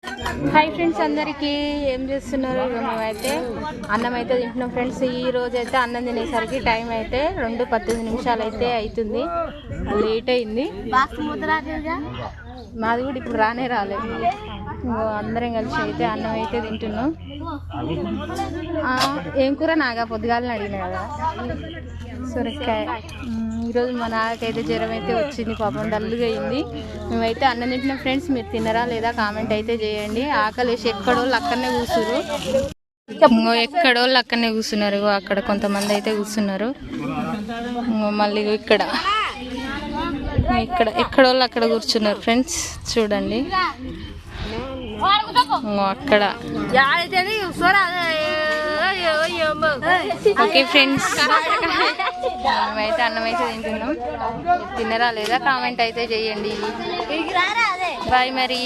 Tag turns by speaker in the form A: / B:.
A: Hi friends, అందరికీ ఏం చేస్తున్నారు? మేమైతే అన్నం అయితే తింటున్నాం ఫ్రెండ్స్. ఈ రోజు అయితే అన్నం తినేసరికి టైం అయితే 2:18 అయితే అవుతుంది. లేట్ అయింది. మాది కూడా ఇప్పుడు రాలేదు. అందరం కలిసి అయితే అన్నం అయితే తింటున్నాం. ఏం కూర? నాగా పొద్దుగాలని అడిగినా కదా, సొరకాయ. ఈరోజు మా నాకైతే జ్వరం అయితే వచ్చింది, పాపం డల్లుగా అయింది. మేమైతే అన్నం తింటున్నాం ఫ్రెండ్స్. మీరు తిన్నారా లేదా కామెంట్ అయితే చేయండి. ఆకలి వేసి ఎక్కడోళ్ళు అక్కడనే కూర్చున్నారు, ఎక్కడోళ్ళు అక్కడనే కూర్చున్నారు. అక్కడ కొంతమంది అయితే కూర్చున్నారు. మళ్ళీ ఇక్కడ ఎక్కడోళ్ళు అక్కడ కూర్చున్నారు ఫ్రెండ్స్. చూడండి అక్కడ. ఓకే ఫ్రెండ్స్, మేమైతే అన్నం అయితే తింటున్నాం. తిన్నరా లేదా కామెంట్ అయితే చేయండి. బాయ్ మరి.